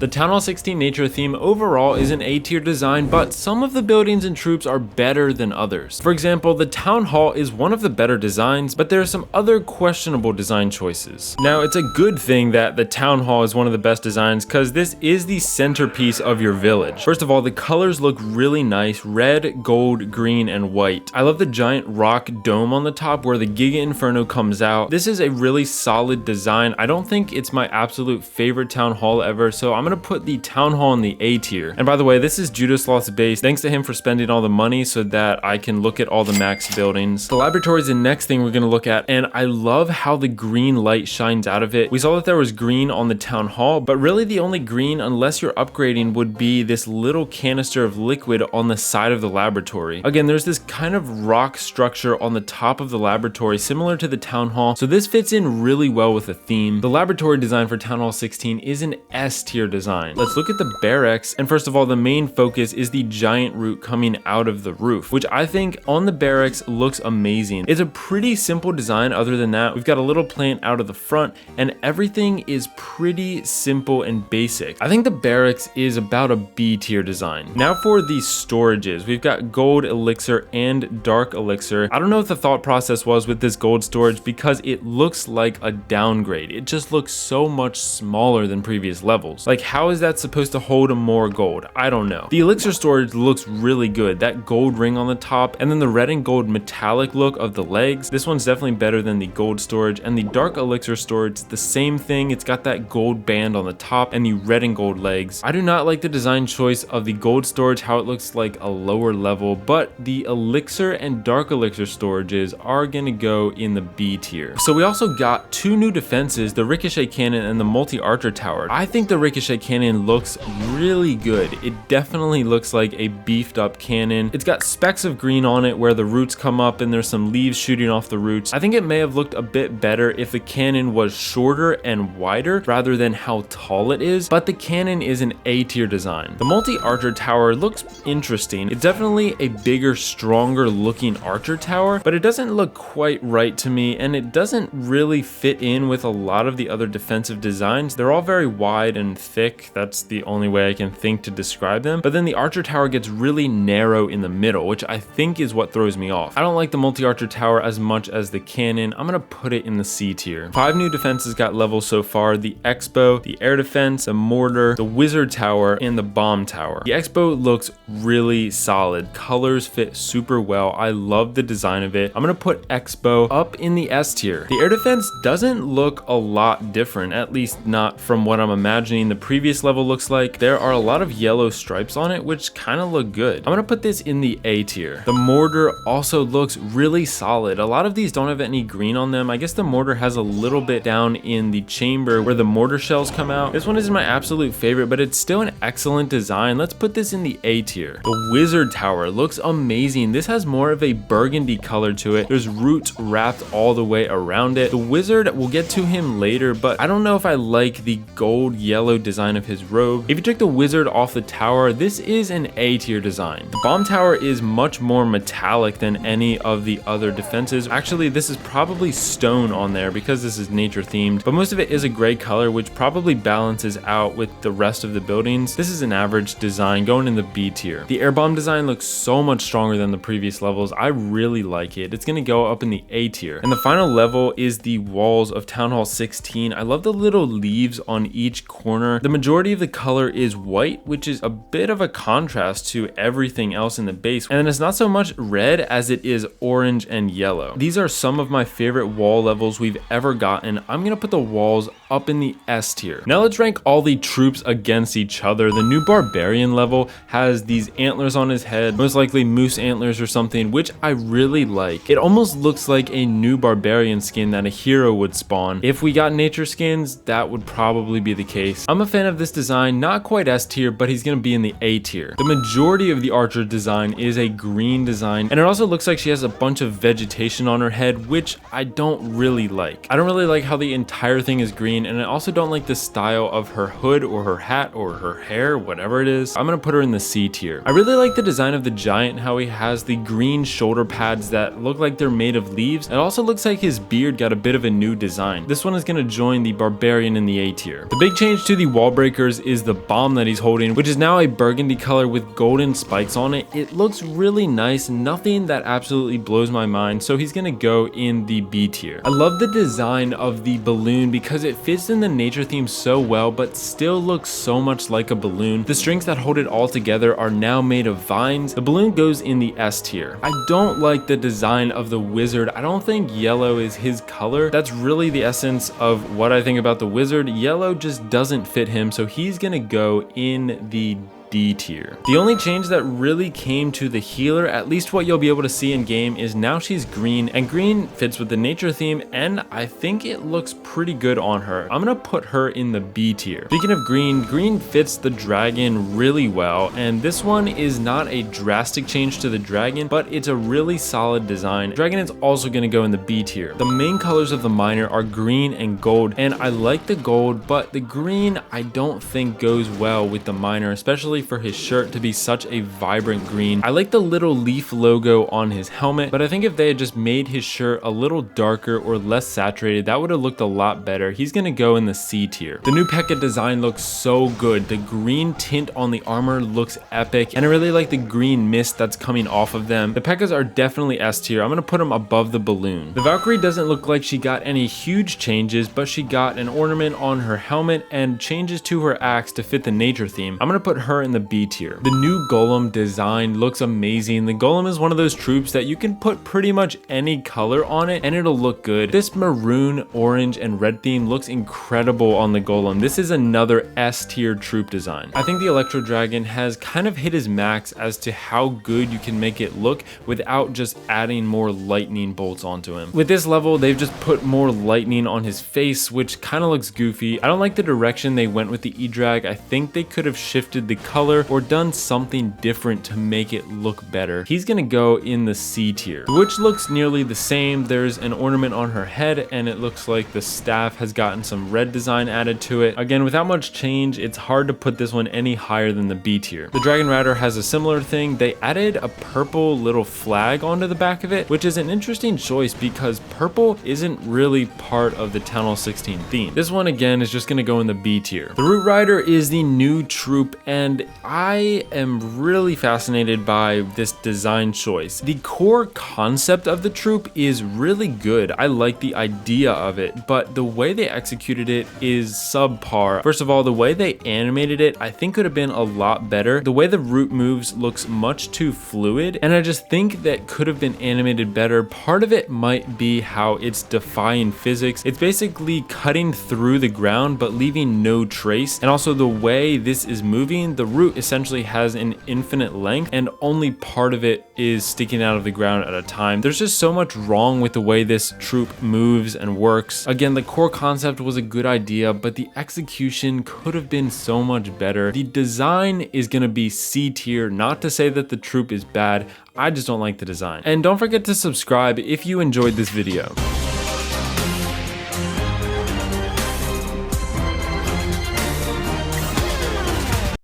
The Town Hall 16 nature theme overall is an A tier design, but some of the buildings and troops are better than others. For example, the Town Hall is one of the better designs, but there are some other questionable design choices. Now, it's a good thing that the Town Hall is one of the best designs because this is the centerpiece of your village. First of all, the colors look really nice: red, gold, green, and white. I love the giant rock dome on the top where the Giga Inferno comes out. This is a really solid design. I don't think it's my absolute favorite Town Hall ever, so I'm gonna put the Town Hall in the A tier. And by the way, this is Judasloth's base. Thanks to him for spending all the money so that I can look at all the max buildings. The laboratory is the next thing we're gonna look at, and I love how the green light shines out of it. We saw that there was green on the Town Hall, but really the only green, unless you're upgrading, would be this little canister of liquid on the side of the laboratory. Again, there's this kind of rock structure on the top of the laboratory, similar to the Town Hall, so this fits in really well with the theme. The laboratory design for Town Hall 16 is an S tier design. Let's look at the barracks, and first of all, the main focus is the giant root coming out of the roof, which I think on the barracks looks amazing. It's a pretty simple design. Other than that, we've got a little plant out of the front, and everything is pretty simple and basic. I think the barracks is about a B tier design. Now for the storages, we've got gold elixir and dark elixir. I don't know what the thought process was with this gold storage because it looks like a downgrade. It just looks so much smaller than previous levels. Like, how is that supposed to hold more gold? I don't know. The elixir storage looks really good. That gold ring on the top, and then the red and gold metallic look of the legs. This one's definitely better than the gold storage. And the dark elixir storage, the same thing. It's got that gold band on the top and the red and gold legs. I do not like the design choice of the gold storage, how it looks like a lower level, but the elixir and dark elixir storages are gonna go in the B tier. So we also got two new defenses, the ricochet cannon and the multi-archer tower. I think the ricochet cannon looks really good. It definitely looks like a beefed up cannon. It's got specks of green on it where the roots come up and there's some leaves shooting off the roots. I think it may have looked a bit better if the cannon was shorter and wider rather than how tall it is, but the cannon is an A tier design. The multi-archer tower looks interesting. It's definitely a bigger, stronger looking archer tower, but it doesn't look quite right to me, and it doesn't really fit in with a lot of the other defensive designs. They're all very wide and thick. That's the only way I can think to describe them. But then the archer tower gets really narrow in the middle, which I think is what throws me off. I don't like the multi-archer tower as much as the cannon. I'm gonna put it in the C tier. 5 new defenses got levels so far: the Expo, the air defense, the mortar, the wizard tower, and the bomb tower. The Expo looks really solid. Colors fit super well. I love the design of it. I'm gonna put Expo up in the S tier. The air defense doesn't look a lot different, at least not from what I'm imagining the previous level looks like. There are a lot of yellow stripes on it, which kind of look good. I'm gonna put this in the A tier. The mortar also looks really solid. A lot of these don't have any green on them. I guess the mortar has a little bit down in the chamber where the mortar shells come out. This one isn't my absolute favorite, but it's still an excellent design. Let's put this in the A tier. The wizard tower looks amazing. This has more of a burgundy color to it. There's roots wrapped all the way around it. The wizard, we'll get to him later, but I don't know if I like the gold yellow design of his robe. If you took the wizard off the tower, this is an A tier design. The bomb tower is much more metallic than any of the other defenses. Actually, this is probably stone on there because this is nature themed, but most of it is a gray color, which probably balances out with the rest of the buildings. This is an average design going in the B tier. The air bomb design looks so much stronger than the previous levels. I really like it. It's gonna go up in the A tier. And the final level is the walls of Town Hall 16. I love the little leaves on each corner. The majority of the color is white, which is a bit of a contrast to everything else in the base. And then it's not so much red as it is orange and yellow. These are some of my favorite wall levels we've ever gotten. I'm gonna put the walls up in the S tier. Now let's rank all the troops against each other. The new barbarian level has these antlers on his head, most likely moose antlers or something, which I really like. It almost looks like a new barbarian skin that a hero would spawn. If we got nature skins, that would probably be the case. I'm a fan of this design, not quite S tier, but he's gonna be in the A tier. The majority of the archer design is a green design, and it also looks like she has a bunch of vegetation on her head, which I don't really like. I don't really like how the entire thing is green, and I also don't like the style of her hood or her hat or her hair, whatever it is. I'm gonna put her in the C tier. I really like the design of the giant, how he has the green shoulder pads that look like they're made of leaves. It also looks like his beard got a bit of a new design. This one is gonna join the barbarian in the A tier. The big change to the wall wall breakers is the bomb that he's holding, which is now a burgundy color with golden spikes on it. It looks really nice, nothing that absolutely blows my mind, so he's gonna go in the B tier. I love the design of the balloon because it fits in the nature theme so well, but still looks so much like a balloon. The strings that hold it all together are now made of vines. The balloon goes in the S tier. I don't like the design of the wizard. I don't think yellow is his color. That's really the essence of what I think about the wizard. Yellow just doesn't fit him, so he's gonna go in the D tier. The only change that really came to the healer, at least what you'll be able to see in game, is now she's green, and green fits with the nature theme, and I think it looks pretty good on her. I'm gonna put her in the B tier. Speaking of green, green fits the dragon really well, and this one is not a drastic change to the dragon, but it's a really solid design. Dragon is also gonna go in the B tier. The main colors of the miner are green and gold, and I like the gold, but the green I don't think goes well with the miner, especially for his shirt to be such a vibrant green. I like the little leaf logo on his helmet, but I think if they had just made his shirt a little darker or less saturated, that would have looked a lot better. He's gonna go in the C tier. The new P.E.K.K.A design looks so good. The green tint on the armor looks epic, and I really like the green mist that's coming off of them. The P.E.K.K.As are definitely S tier. I'm gonna put them above the balloon. The Valkyrie doesn't look like she got any huge changes, but she got an ornament on her helmet and changes to her axe to fit the nature theme. I'm gonna put her in the B tier. The new golem design looks amazing. The golem is one of those troops that you can put pretty much any color on it and it'll look good. This maroon, orange, and red theme looks incredible on the golem. This is another S tier troop design. I think the Electro Dragon has kind of hit his max as to how good you can make it look without just adding more lightning bolts onto him. With this level, they've just put more lightning on his face, which kind of looks goofy. I don't like the direction they went with the E-Drag. I think they could have shifted the color or done something different to make it look better. He's gonna go in the C tier. The witch looks nearly the same. There's an ornament on her head and it looks like the staff has gotten some red design added to it. Again, without much change, it's hard to put this one any higher than the B tier. The Dragon Rider has a similar thing. They added a purple little flag onto the back of it, which is an interesting choice because purple isn't really part of the Town Hall 16 theme. This one again is just gonna go in the B tier. The Root Rider is the new troop, and I am really fascinated by this design choice. The core concept of the troop is really good. I like the idea of it, but the way they executed it is subpar. First of all, the way they animated it, I think could have been a lot better. The way the root moves looks much too fluid, and I just think that could have been animated better. Part of it might be how it's defying physics. It's basically cutting through the ground, but leaving no trace. And also the way this is moving, the root essentially has an infinite length and only part of it is sticking out of the ground at a time. There's just so much wrong with the way this troop moves and works. Again, the core concept was a good idea, but the execution could have been so much better. The design is gonna be C tier, not to say that the troop is bad. I just don't like the design. And don't forget to subscribe if you enjoyed this video.